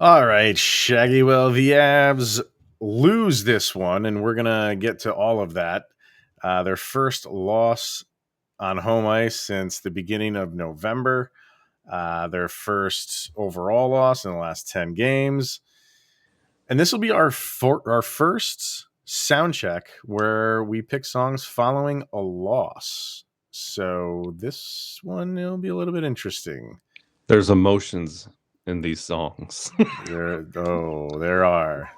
All right, Shaggy. Well, the Avs lose this one, and we're gonna get to all of that. Their first loss on home ice since the beginning of November. Their first overall loss in the last 10 games, and this will be our first sound check where we pick songs following a loss. So this one will be a little bit interesting. There's emotions in these songs. There are.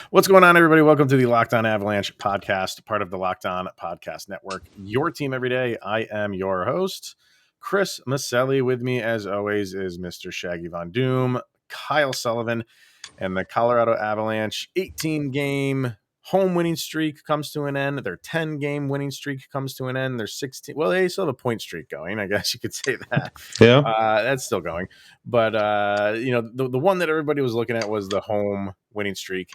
What's going on, everybody? Welcome to the Locked On Avalanche podcast, part of the Locked On Podcast Network. Your team every day. I am your host, Chris Maselli. With me, as always, is Mr. Shaggy Von Doom, Kyle Sullivan, and the Colorado Avalanche 18-game home winning streak comes to an end. Their 10-game winning streak comes to an end. Their 16. Well, they still have a point streak going. I guess you could say that. Yeah. That's still going. But the one that everybody was looking at was the home winning streak.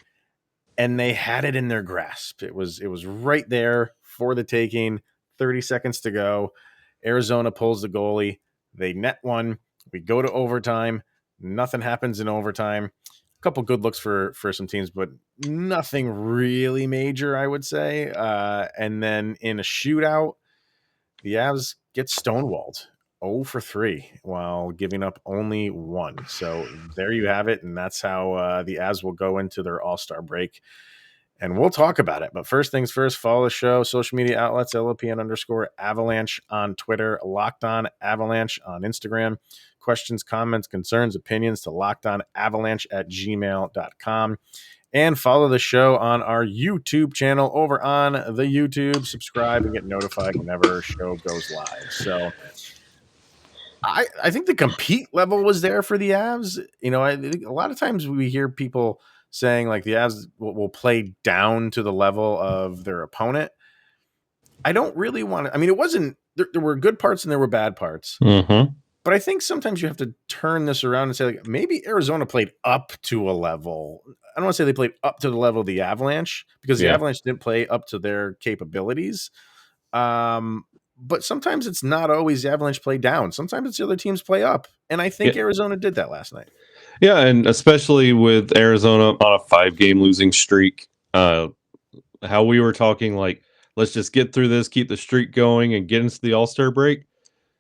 And they had it in their grasp. It was right there for the taking. 30 seconds to go. Arizona pulls the goalie. They net one. We go to overtime. Nothing happens in overtime. A couple good looks for some teams, but nothing really major, I would say. And then in a shootout, the Avs get stonewalled. 0 for 3 while giving up only one. So there you have it. And that's how the Avs will go into their All-Star break. And we'll talk about it. But first things first, follow the show, social media outlets, LOPN_Avalanche on Twitter, Locked On Avalanche on Instagram. Questions, comments, concerns, opinions to lockedonavalanche@gmail.com. And follow the show on our YouTube channel over on the YouTube. Subscribe and get notified whenever a show goes live. So I think the compete level was there for the Avs. You know, I think a lot of times we hear people saying like the Avs will play down to the level of their opponent. I don't really want to. I mean, it wasn't. There were good parts and there were bad parts. Mm-hmm. But I think sometimes you have to turn this around and say, like, maybe Arizona played up to a level. I don't want to say they played up to the level of the Avalanche because the Avalanche didn't play up to their capabilities. But sometimes it's not always the Avalanche play down. Sometimes it's the other teams play up. And I think Arizona did that last night. Yeah, and especially with Arizona on a 5-game losing streak, how we were talking like, let's just get through this, keep the streak going, and get into the All-Star break.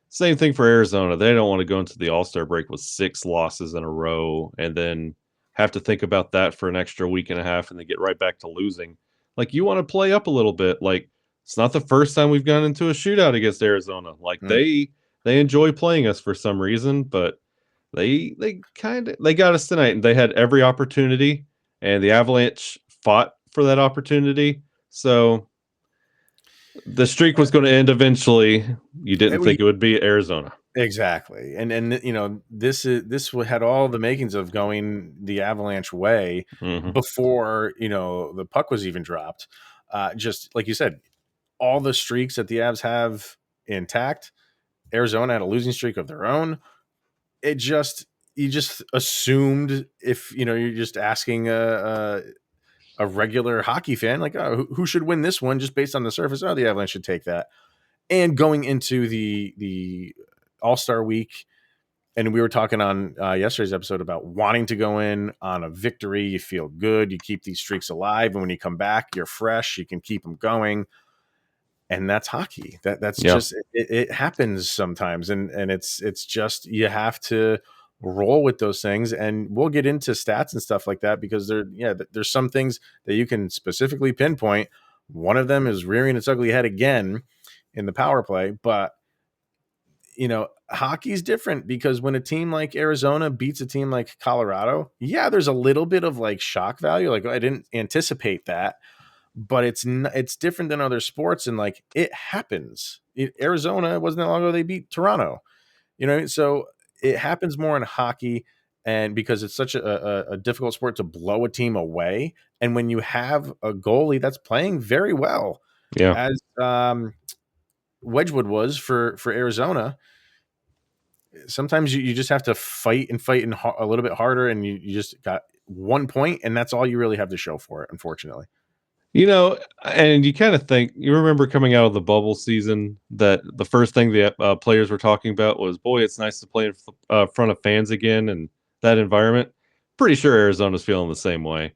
Same thing for Arizona. They don't want to go into the All-Star break with 6 losses in a row and then have to think about that for an extra week and a half and then get right back to losing. Like, you want to play up a little bit. Like, it's not the first time we've gone into a shootout against Arizona. Like, they enjoy playing us for some reason, but they got us tonight, and they had every opportunity, and the Avalanche fought for that opportunity. So the streak was going to end eventually. You didn't think it would be Arizona. Exactly. And you know, this had all the makings of going the Avalanche way before, you know, the puck was even dropped. Just like you said, all the streaks that the Avs have intact. Arizona had a losing streak of their own. You just assumed, if you know, you're just asking a regular hockey fan, like, oh, who should win this one just based on the surface? Oh, the Avalanche should take that. And going into the All-Star week, and we were talking on yesterday's episode about wanting to go in on a victory. You feel good. You keep these streaks alive. And when you come back, you're fresh. You can keep them going. And that's hockey. That's just, it happens sometimes. And it's just, you have to roll with those things. And we'll get into stats and stuff like that because there's some things that you can specifically pinpoint. One of them is rearing its ugly head again in the power play, but you know, hockey's different because when a team like Arizona beats a team like Colorado, yeah, there's a little bit of like shock value. Like, I didn't anticipate that, but it's different than other sports. And like, it happens. Arizona wasn't that long ago. They beat Toronto, you know, so it happens more in hockey. And because it's such a difficult sport to blow a team away. And when you have a goalie that's playing very well, as Wedgwood was for Arizona, sometimes you just have to fight and a little bit harder, and you just got 1 point, and that's all you really have to show for it, unfortunately. And you kind of think you remember coming out of the bubble season that the first thing the players were talking about was, "Boy, it's nice to play in front of fans again," and that environment. Pretty sure Arizona's feeling the same way.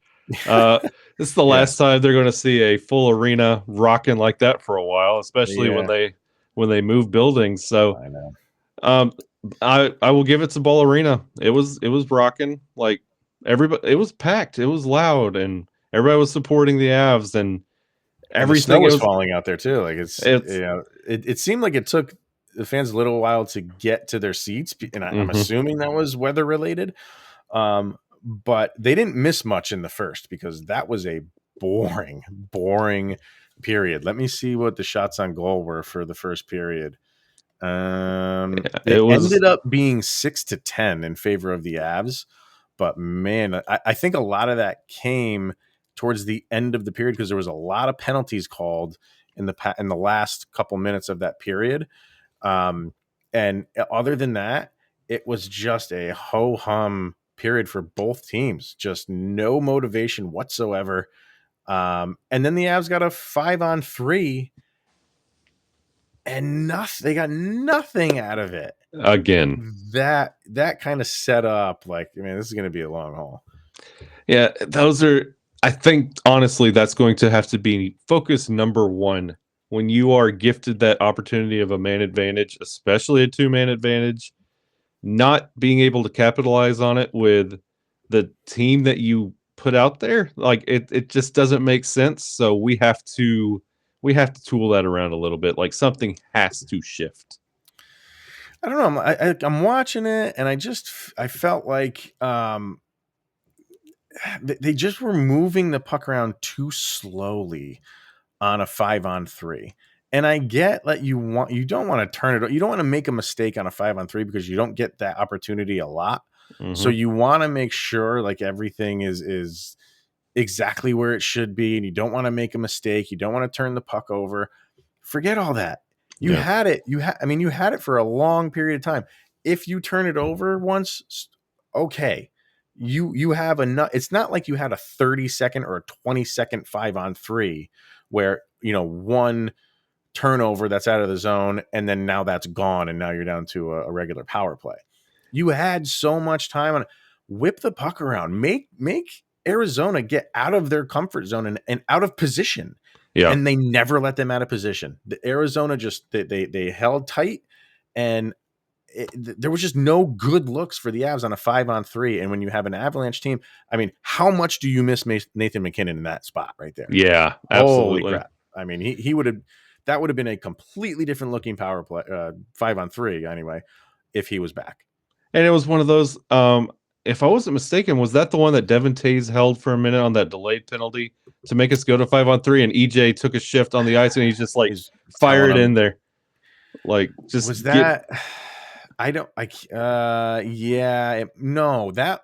Uh, this is the Yeah, last time they're going to see a full arena rocking like that for a while, especially when yeah, they move buildings. So I know. um, I will give it to Ball Arena. It was rocking. Like everybody, it was packed. It was loud, and everybody was supporting the Avs, and And the snow everything. It was was falling out there too. Like it's it seemed like it took the fans a little while to get to their seats, and I'm hmm assuming that was weather related. But they didn't miss much in the first because that was a boring period. Let me see what the shots on goal were for the first period. it It was ended up being 6-10 in favor of the Avs, but man, I think a lot of that came towards the end of the period because there was a lot of penalties called in the last couple minutes of that period. Um, and other than that, it was just a ho hum period for both teams. Just no motivation whatsoever. And then the Avs got a 5-on-3 and nothing. They got nothing out of it. again. That kind of set up like, I mean, this is going to be a long haul. Yeah, those are. I think honestly, that's going to have to be focus number one when you are gifted that opportunity of a man advantage, especially a two-man advantage. Not being able to capitalize on it with the team that you put out there, like it just doesn't make sense. So we have to tool that around a little bit. Like something has to shift. I don't know. I'm watching it, and I felt like they just were moving the puck around too slowly on a 5-on-3. And I get that you don't want to turn it, you don't want to make a mistake on a 5-on-3 because you don't get that opportunity a lot. So hmm you want to make sure like everything is exactly where it should be, and you don't want to make a mistake. You don't want to turn the puck over. Forget all that. You Yeah, had it. I mean, you had it for a long period of time. If you turn it over once, okay. You have enough. It's not like you had a 30-second or a 20-second 5-on-3 where, one turnover that's out of the zone and then now that's gone and now you're down to a regular power play. You had so much time on whip the puck around, make Arizona get out of their comfort zone and out of position. yeah, And they never let them out of position. The Arizona just they held tight, and there was just no good looks for the Avs on a 5-on-3. And when you have an Avalanche team, I mean, how much do you miss Nathan McKinnon in that spot right there? yeah, Holy absolutely. crap! I mean, he would have that would have been a completely different looking power play, 5-on-3 anyway, if he was back. And it was one of those. If I wasn't mistaken, was that the one that Devin Tays held for a minute on that delayed penalty to make us go to 5-on-3, and EJ took a shift on the ice and he's just like He's fire telling it in him, there, like was just get. that? I don't. Yeah. No, that.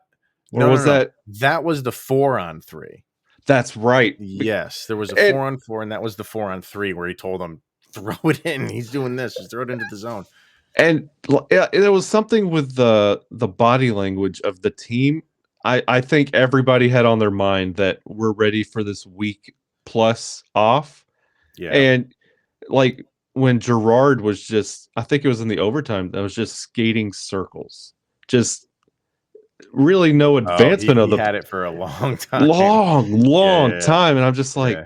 Or No, no, was no. that? That was the 4-on-3. That's right. Yes, there was a And 4-on-4, and that was the 4-on-3 where he told him throw it in. He's doing this. Just throw it into the zone. yeah, there was something with the body language of the team. I think everybody had on their mind that we're ready for this week plus off. Yeah. And like when Gerard was just, I think it was in the overtime, that was just skating circles, just really no Oh, he advancement of he the had it for a long time. long Yeah, time. And I'm just like,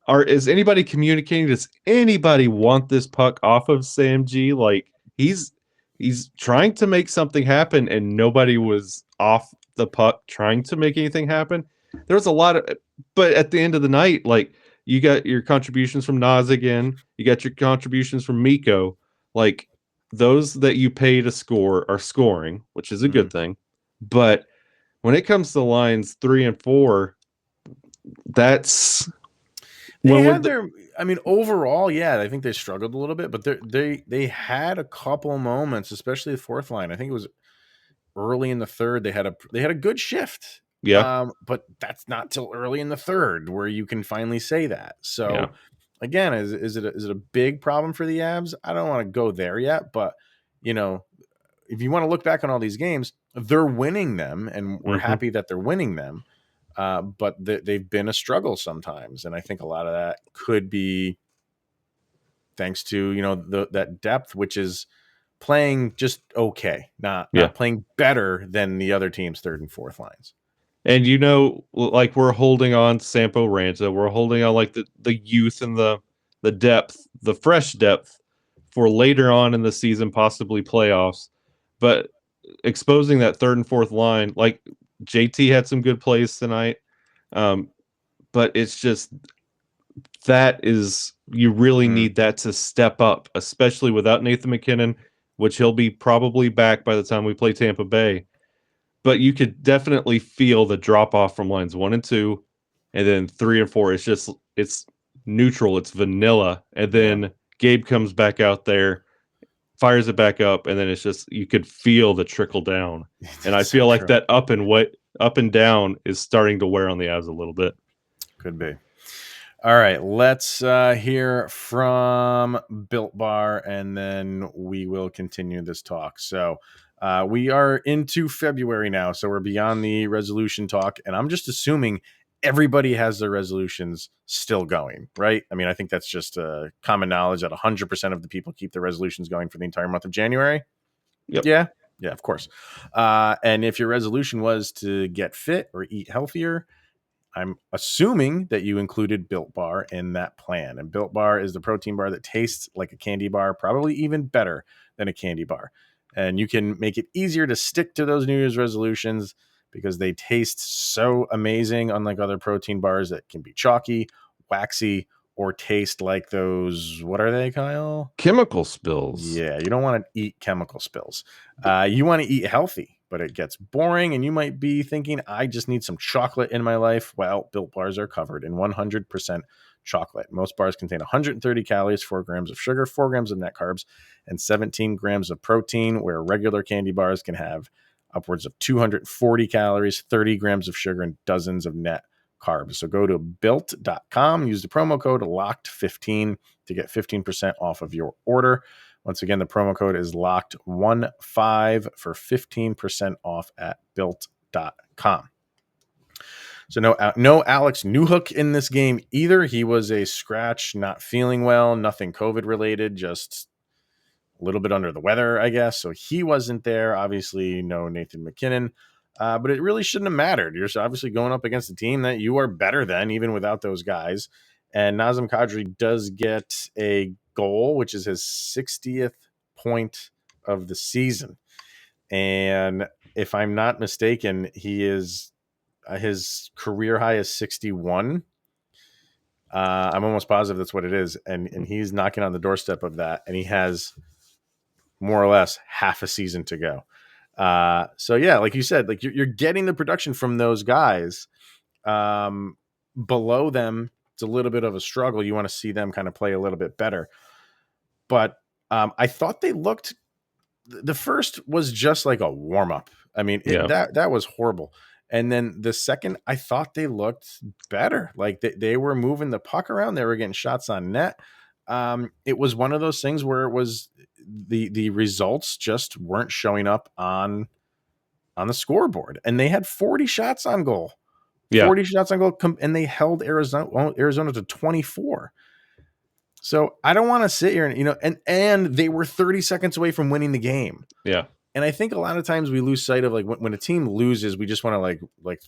yeah, is anybody communicating? Does anybody want this puck off of Sam G? Like he's he's trying to make something happen, and nobody was off the puck trying to make anything happen. There was a lot of, but at the end of the night, like you got your contributions from Nas again, you got your contributions from Miko. Like those that you pay to score are scoring, which is a yeah. good thing. But when it comes to lines 3 and 4, that's They when had with their I mean, overall, yeah, I think they struggled a little bit, but they had a couple moments, especially the fourth line. I think it was early in the third. They had a good shift. yeah. But that's not till early in the third where you can finally say that. Yeah. So again, is it a big problem for the Avs? I don't want to go there yet, but you know, if you want to look back on all these games, they're winning them, and we're Mhm. happy that they're winning them. but they've been a struggle sometimes, and I think a lot of that could be thanks to that depth, which is playing just okay, Yeah. not playing better than the other team's third and fourth lines. And like we're holding on to Sampo Ranta, we're holding on like the youth and the depth, the fresh depth for later on in the season, possibly playoffs. But exposing that third and fourth line, like JT had some good plays tonight. Um, but it's just that is you really Mm, need that to step up, especially without Nathan McKinnon, which he'll be probably back by the time we play Tampa Bay. But you could definitely feel the drop off from lines 1 and 2, and then 3 and 4. It's neutral, it's vanilla, and yeah, then Gabe comes back out there, fires it back up, and then it's just you could feel the trickle down. And I it's so feel like true. that up and down is starting to wear on the Avs a little bit. Could be. All right, let's hear from Built Bar, and then we will continue this talk. So we are into February now, so we're beyond the resolution talk, and I'm just assuming everybody has their resolutions still going, right? I mean, I think that's just common knowledge that 100% of the people keep their resolutions going for the entire month of January. Yep. Yeah, yeah, of course. And if your resolution was to get fit or eat healthier, I'm assuming that you included Built Bar in that plan. And Built Bar is the protein bar that tastes like a candy bar, probably even better than a candy bar. And you can make it easier to stick to those New Year's resolutions because they taste so amazing, unlike other protein bars that can be chalky, waxy, or taste like those. What are they, Kyle? Chemical spills. Yeah, you don't want to eat chemical spills. You want to eat healthy, but it gets boring, and you might be thinking, I just need some chocolate in my life. Well, Built Bars are covered in 100% chocolate. Most bars contain 130 calories, 4 grams of sugar, 4 grams of net carbs, and 17 grams of protein, where regular candy bars can have upwards of 240 calories, 30 grams of sugar, and dozens of net carbs. So go to built.com, use the promo code LOCKED15 to get 15% off of your order. Once again, the promo code is LOCKED15 for 15% off at built.com. So no Alex Newhook in this game either. He was a scratch, not feeling well, nothing COVID related, just a little bit under the weather, I guess. So he wasn't there. Obviously, no Nathan McKinnon. But it really shouldn't have mattered. You're obviously going up against a team that you are better than, even without those guys. And Nazem Kadri does get a goal, which is his 60th point of the season. And if I'm not mistaken, he is his career high is 61. I'm almost positive that's what it is. And he's knocking on the doorstep of that. And he has more or less half a season to go. So yeah, like you said, like you're getting the production from those guys. Below them, it's a little bit of a struggle. You want to see them kind of play a little bit better. But I thought they looked. The first was just like a warm up. I mean, Yeah. that was horrible. And then the second, I thought they looked better. Like they were moving the puck around. They were getting shots on net. It was one of those things where it was the results just weren't showing up on the scoreboard, and they had 40 shots on goal. Yeah. 40 shots on goal, and they held Arizona to 24. So I don't want to sit here and they were 30 seconds away from winning the game. Yeah. And I think a lot of times we lose sight of like when a team loses, we just want to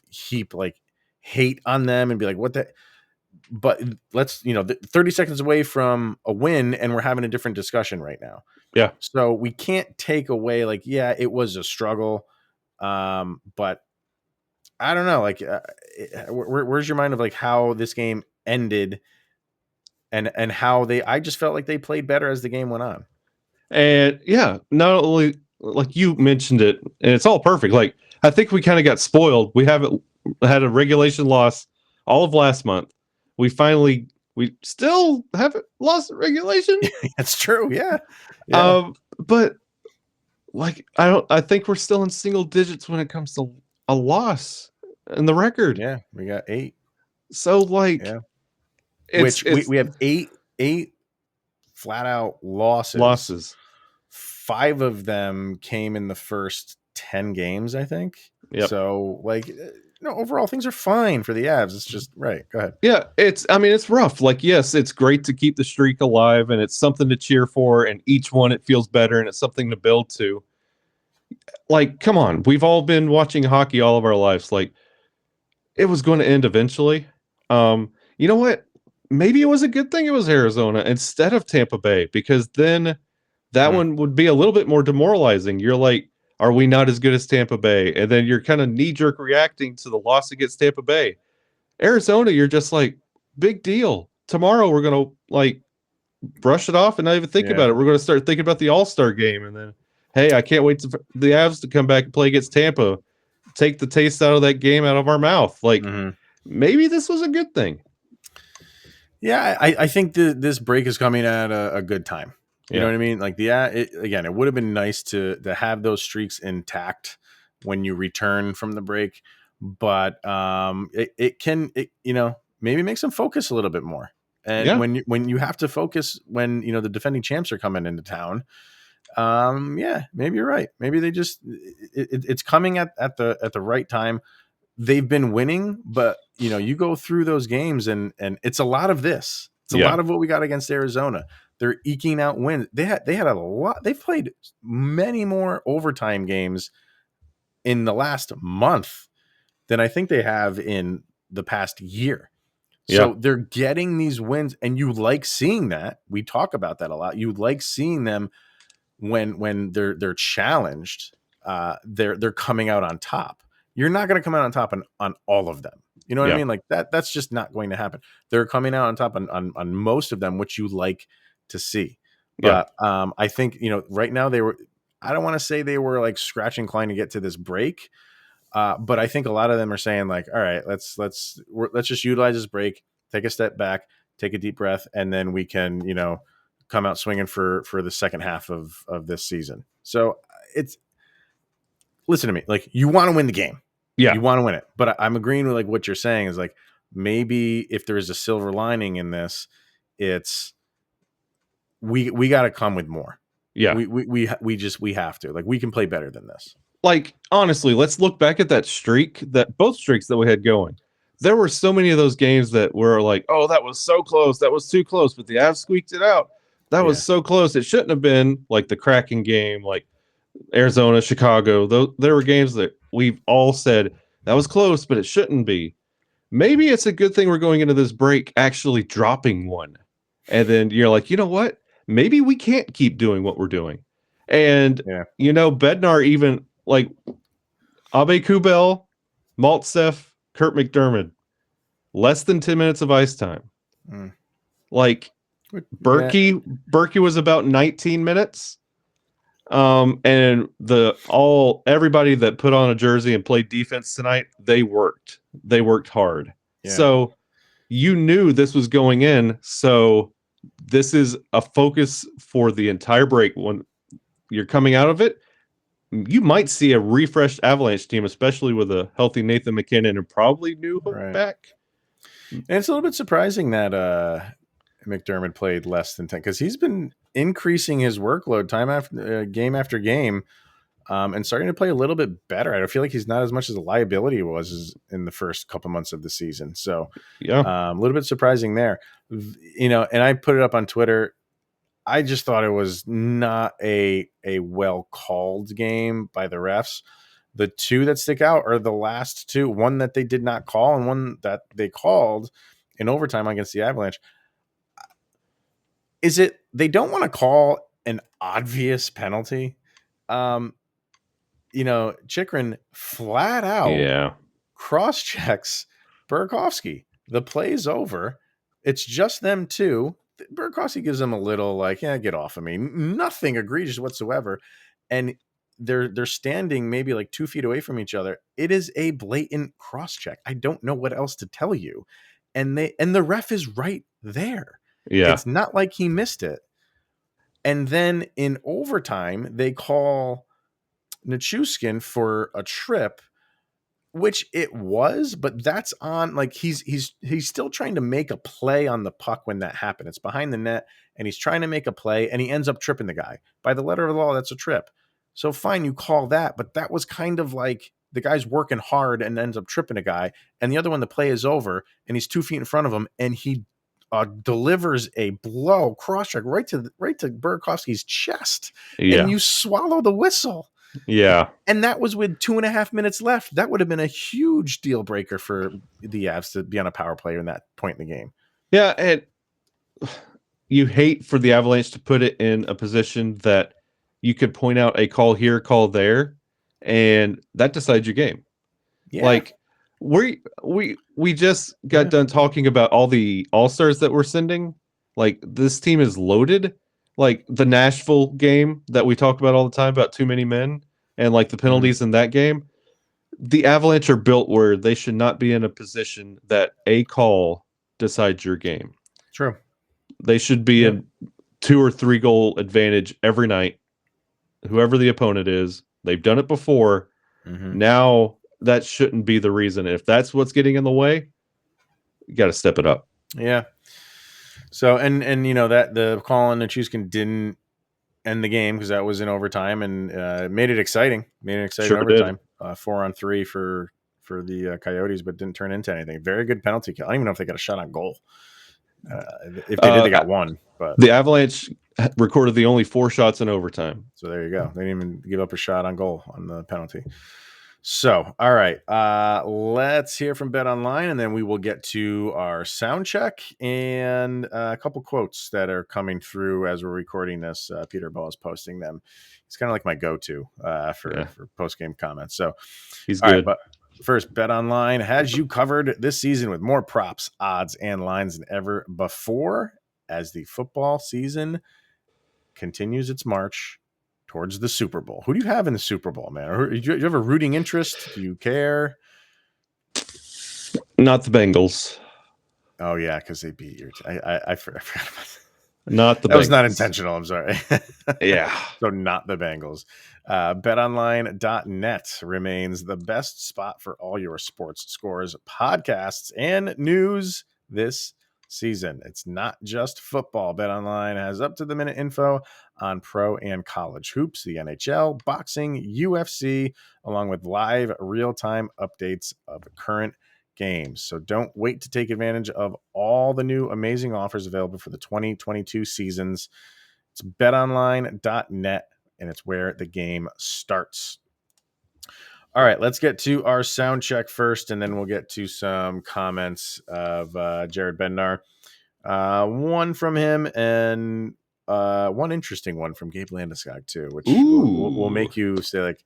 heap like hate on them and be like, what the. But let's 30 seconds away from a win, and we're having a different discussion right now. Yeah. So we can't take away like, yeah, it was a struggle, but I don't know, like, where's your mind of like how this game ended, and how I just felt like they played better as the game went on. And yeah, not only like you mentioned it, and it's all perfect. Like I think we kind of got spoiled. We haven't had a regulation loss all of last month. We still haven't lost regulation. That's true. Yeah. Yeah. But like I think we're still in single digits when it comes to a loss in the record. Yeah. We got 8. So like Yeah. it's Which we have eight flat out losses. losses. 5 of them came in the first 10 games, I think. Yep. So like no, overall things are fine for the Avs. It's just right. Go ahead. Yeah, it's rough. Like, yes, it's great to keep the streak alive and it's something to cheer for, and each one it feels better and it's something to build to. Like, come on, we've all been watching hockey all of our lives. Like, it was going to end eventually. You know what? Maybe it was a good thing it was Arizona instead of Tampa Bay, because then that Mm, one would be a little bit more demoralizing. You're like, are we not as good as Tampa Bay? And then you're kind of knee jerk reacting to the loss against Tampa Bay. Arizona, you're just like, big deal. Tomorrow we're gonna like brush it off and not even think yeah. about it. We're gonna start thinking about the All-Star game, and then, hey, I can't wait to the Avs to come back and play against Tampa. Take the taste out of that game out of our mouth. Like, Mm-hmm. maybe this was a good thing. Yeah, I think this break is coming at a good time. You know Yeah. what I mean? Like again, it would have been nice to have those streaks intact when you return from the break, but it can maybe make them focus a little bit more. And Yeah. when you have to focus when the defending champs are coming into town, yeah, maybe you're right. Maybe they just it's coming at the right time. They've been winning, but you go through those games and it's a lot of this. It's a Yeah. lot of what we got against Arizona. They're eking out wins. They had a lot. They've played many more overtime games in the last month than I think they have in the past year. Yeah. So they're getting these wins, and you like seeing that. We talk about that a lot. You like seeing them when they're challenged, they're coming out on top. You're not going to come out on top on all of them. You know what I Yeah. mean? Like that's just not going to happen. They're coming out on top on most of them, which you like to see. Yeah. But I think right now they were. I don't want to say they were like scratching Klein to get to this break, but I think a lot of them are saying like, all right, let's just utilize this break, take a step back, take a deep breath, and then we can come out swinging for the second half of this season. So it's listen to me, like you want to win the game, Yeah. you want to win it, but I'm agreeing with like what you're saying is like maybe if there is a silver lining in this, it's we got to come with more. Yeah. We have to like we can play better than this. Like, honestly, let's look back at that streak, that both streaks that we had going. There were so many of those games that were like, oh, that was so close. That was too close, but the Avs squeaked it out. That was Yeah, so close. It shouldn't have been like the Kraken game, like Arizona, Chicago. There were games that we've all said that was close, but it shouldn't be. Maybe it's a good thing we're going into this break actually dropping one. And then you're like, you know what? Maybe we can't keep doing what we're doing. And, yeah. Bednar even like Abe Kubel, Maltsev, Kurt McDermott, less than 10 minutes of ice time. Mm. Like Yeah, Berkey was about 19 minutes. And everybody that put on a jersey and played defense tonight, they worked. They worked hard. yeah. So you knew this was going in. So this is a focus for the entire break. When you're coming out of it, you might see a refreshed Avalanche team, especially with a healthy Nathan McKinnon and probably Newhook Right. back. And it's a little bit surprising that McDermott played less than 10 because he's been increasing his workload game after game, and starting to play a little bit better. I don't feel like he's not as much as a liability he was in the first couple months of the season. So Yeah. a little bit surprising there. And I put it up on Twitter. I just thought it was not a well called game by the refs. The two that stick out are the last two, one that they did not call and one that they called in overtime against the Avalanche. Is it they don't want to call an obvious penalty? Chikrin flat out Yeah. cross checks Burakovsky. The play's over. It's just them two. Burakovsky gives them a little like, yeah, get off of me. Nothing egregious whatsoever. And they're standing maybe like 2 feet away from each other. It is a blatant cross check. I don't know what else to tell you. And the ref is right there. Yeah. It's not like he missed it. And then in overtime, they call Nichushkin for a trip, which it was, but that's on like he's still trying to make a play on the puck when that happened. It's behind the net and he's trying to make a play and he ends up tripping the guy. By the letter of the law, that's a trip. So fine, you call that, but that was kind of like the guy's working hard and ends up tripping a guy, and the other one, the play is over, and he's 2 feet in front of him, and he delivers a blow cross check right to Burakovsky's chest, and Yeah. you swallow the whistle. Yeah. And that was with 2.5 minutes left. That would have been a huge deal breaker for the Avs to be on a power play in that point in the game. Yeah, and you hate for the Avalanche to put it in a position that you could point out a call here, call there, and that decides your game. Yeah. Like we just got done talking about all the all-stars that we're sending. Like, this team is loaded. Like the Nashville game that we talk about all the time about too many men and like the penalties in that game. The Avalanche are built where they should not be in a position that a call decides your game. True. They should be in 2 or 3 goal advantage every night. Whoever the opponent is, they've done it before. Now that shouldn't be the reason. If that's what's getting in the way, you got to step it up. Yeah. So and you know that the call on Nichushkin didn't end the game because that was in overtime, and made it exciting. Made it exciting overtime. 4-on-3 for the Coyotes, but didn't turn into anything. Very good penalty kill. I don't even know if they got a shot on goal. If they did, they got one. But the Avalanche recorded the only 4 shots in overtime. So there you go. They didn't even give up a shot on goal on the penalty. So, all right. Let's hear from Bet Online, and then we will get to our sound check and a couple quotes that are coming through as we're recording this. Peter Ball is posting them. He's kind of like my go-to for post-game comments. So he's good. Right, but first, Bet Online has you covered this season with more props, odds, and lines than ever before as the football season continues its march towards the Super Bowl. Who do you have in the Super Bowl, man? Or do you have a rooting interest? Do you care? Not the Bengals. Oh yeah, because they beat your. I forgot about that. Not the. That Bengals. Was not intentional. I'm sorry. Yeah. So not the Bengals. BetOnline.net remains the best spot for all your sports scores, podcasts, and news this season. It's not just football. BetOnline has up-to-the-minute info on pro and college hoops, the NHL, boxing, UFC, along with live real-time updates of current games. So don't wait to take advantage of all the new amazing offers available for the 2022 seasons. It's betonline.net, and it's where the game starts. All right, let's get to our sound check first, and then we'll get to some comments of Jared Bednar. One from him and one interesting one from Gabe Landeskog too, which will make you say like,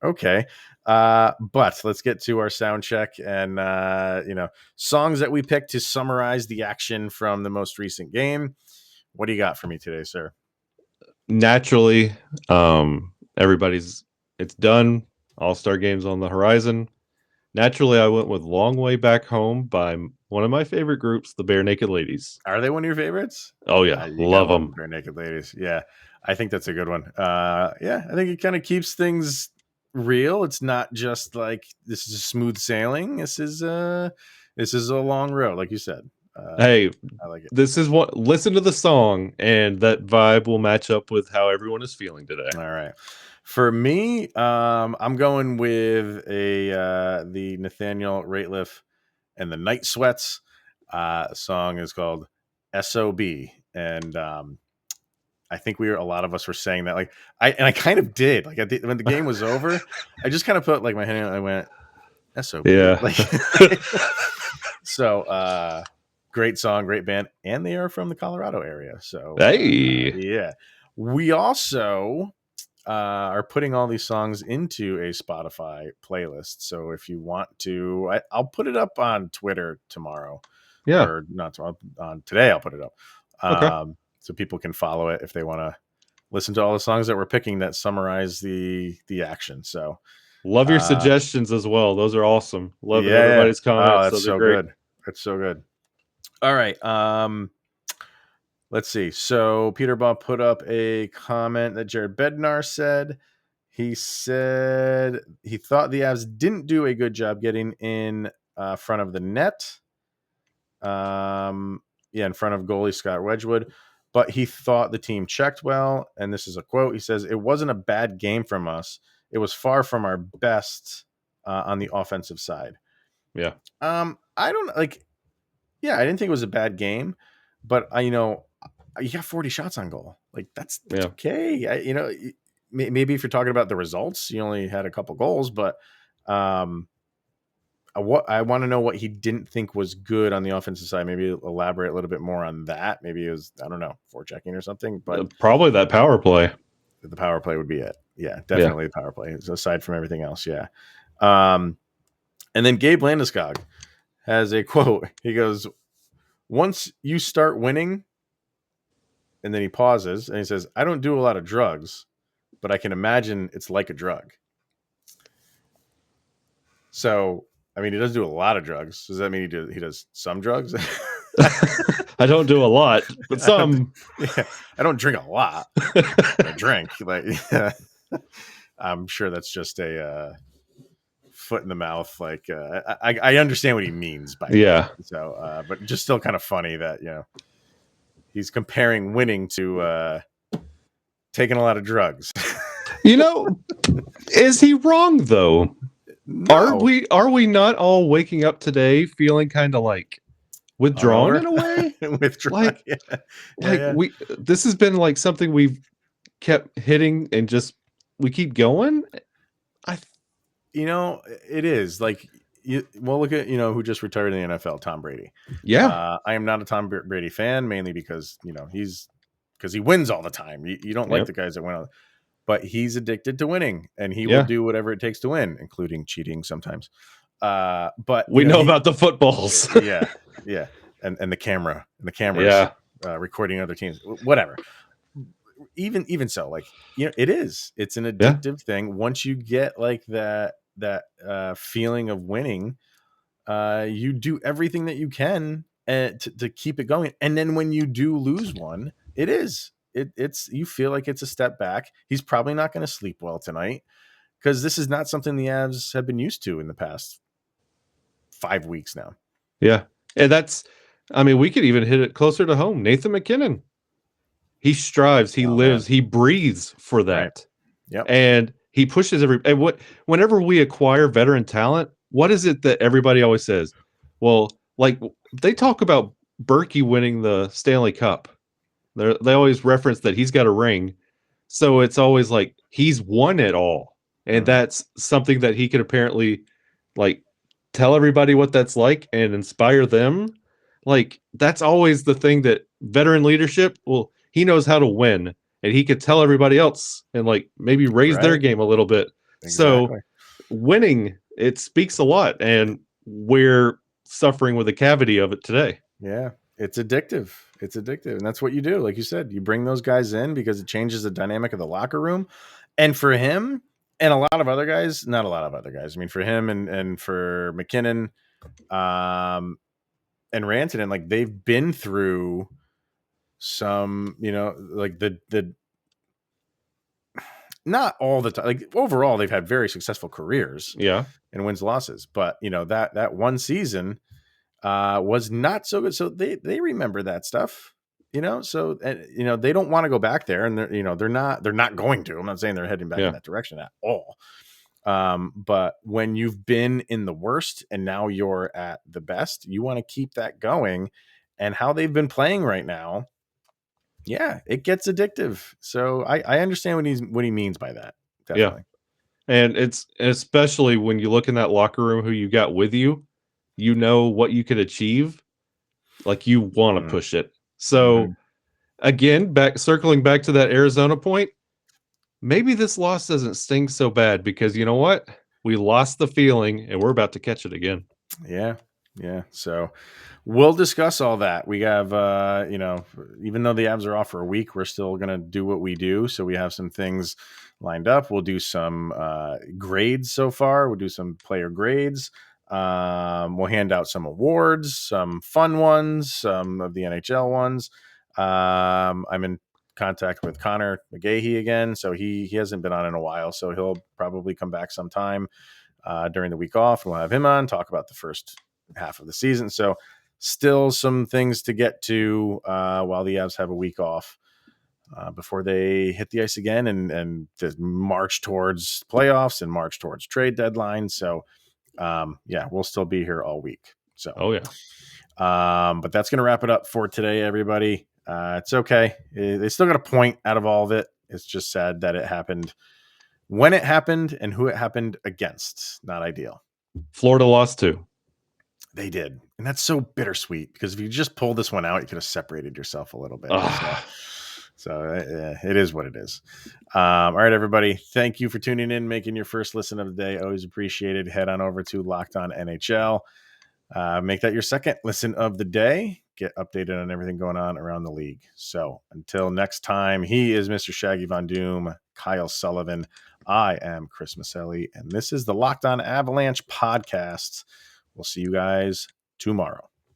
okay. But let's get to our sound check and, songs that we picked to summarize the action from the most recent game. What do you got for me today, sir? Naturally, it's done. All-Star games on the horizon. Naturally, I went with Long Way Back Home by one of my favorite groups, the Bare Naked Ladies. Are they one of your favorites? Oh, yeah. Love them. Bare Naked Ladies. Yeah, I think that's a good one. I think it kind of keeps things real. It's not just like this is smooth sailing. This is a long road, like you said. Hey, I like it. This is what, listen to the song, and that vibe will match up with how everyone is feeling today. All right. For me, I'm going with the Nathaniel Rateliff and the Night Sweats. Song is called SOB, and I think a lot of us were saying that. Like I kind of did. Like when the game was over, I just kind of put like my hand and I went SOB. Yeah. Like, so great song, great band, and they are from the Colorado area. So hey, yeah. We also are putting all these songs into a Spotify playlist. So if you want to, I'll put it up on Twitter tomorrow. Yeah. Or not tomorrow, on today I'll put it up. Okay. So people can follow it if they want to listen to all the songs that we're picking that summarize the action. So love your suggestions as well. Those are awesome. Love everybody's comments. Oh, that's Those so are great. good. That's so good. All right. Let's see. So Peter Bob put up a comment that Jared Bednar said. He said he thought the Avs didn't do a good job getting in front of the net. In front of goalie Scott Wedgwood, but he thought the team checked well. And this is a quote. He says, "It wasn't a bad game from us. it was far from our best on the offensive side. Yeah. I don't like. Yeah, I didn't think it was a bad game, but you got 40 shots on goal. Like that's Yeah. okay. Maybe if you're talking about the results, you only had a couple goals, but what I want to know what he didn't think was good on the offensive side. Maybe elaborate a little bit more on that. Maybe it was, I don't know, forechecking or something. But Probably that power play. the power play would be it. Yeah, Yeah. definitely the power play. Aside from everything else, yeah. And then Gabe Landeskog has a quote. He goes, "Once you start winning," and then he pauses and he says, "I don't do a lot of drugs, but I can imagine it's like a drug." So, I mean, he doesn't do a lot of drugs. Does that mean he does some drugs? I don't do a lot, but some. I don't drink a lot. I drink, like, yeah. I'm sure that's just a foot in the mouth. Like, I understand what he means by that. So, but just still kind of funny that he's comparing winning to taking a lot of drugs. Is he wrong though? No. Are we not all waking up today feeling kind of like withdrawn in a way? Withdrawn. This has been like something we've kept hitting and just we keep going. It is like look at who just retired in the NFL, Tom Brady. Yeah. I am not a Tom Brady fan, mainly because he wins all the time. You don't like the guys that win, but he's addicted to winning, and he will do whatever it takes to win, including cheating sometimes. But we know about the footballs. yeah, and the cameras, recording other teams, whatever. Even so, like it's an addictive thing. Once you get like that feeling of winning, you do everything that you can to keep it going. And then when you do lose one, it's you feel like it's a step back. He's probably not going to sleep well tonight because this is not something the Avs have been used to in the past 5 weeks now. Yeah, and we could even hit it closer to home. Nathan MacKinnon. He strives, he lives, he breathes for that. Right. Yep. And he pushes whenever we acquire veteran talent, what is it that everybody always says? Well, like they talk about Berkey winning the Stanley Cup. They always reference that he's got a ring. So it's always like he's won it all. And that's something that he could apparently like tell everybody what that's like and inspire them. Like that's always the thing that veteran leadership, well, he knows how to win and he could tell everybody else and like maybe raise their game a little bit. Exactly. So winning, it speaks a lot, and we're suffering with the cavity of it today. Yeah, it's addictive. It's addictive. And that's what you do. Like you said, you bring those guys in because it changes the dynamic of the locker room. And for him and a lot of other guys, not a lot of other guys. I mean, for him and for MacKinnon and Rantanen, like they've been through some, like the not all the time. Like overall, they've had very successful careers. Yeah. And wins losses. But that one season was not so good. So they remember that stuff, so they don't want to go back there, and they're not going to. I'm not saying they're heading back in that direction at all. But when you've been in the worst and now you're at the best, you want to keep that going. And how they've been playing right now, yeah, it gets addictive. So I understand what he means by that. Definitely. Yeah. And it's especially when you look in that locker room who you got with you, what you could achieve. Like you want to push it. So again, circling back to that Arizona point, maybe this loss doesn't sting so bad because you know what? We lost the feeling and we're about to catch it again. Yeah. Yeah. So we'll discuss all that. We have, even though the Avs are off for a week, we're still going to do what we do. So we have some things lined up. We'll do some grades so far. We'll do some player grades. We'll hand out some awards, some fun ones, some of the NHL ones. I'm in contact with Connor McGahey again. So he hasn't been on in a while. So he'll probably come back sometime during the week off. We'll have him on, talk about the first half of the season. So still some things to get to while the Avs have a week off. before they hit the ice again and march towards playoffs and march towards trade deadline. So, we'll still be here all week. So, but that's going to wrap it up for today, everybody. It's okay. They still got a point out of all of it. It's just sad that it happened when it happened and who it happened against. Not ideal. Florida lost too. They did. And that's so bittersweet because if you just pulled this one out, you could have separated yourself a little bit. So it is what it is. All right, everybody. Thank you for tuning in, making your first listen of the day. Always appreciated. Head on over to Locked On NHL. Make that your second listen of the day. Get updated on everything going on around the league. So until next time, he is Mr. Shaggy Von Doom, Kyle Sullivan. I am Chris Maselli, and this is the Locked On Avalanche podcast. We'll see you guys tomorrow.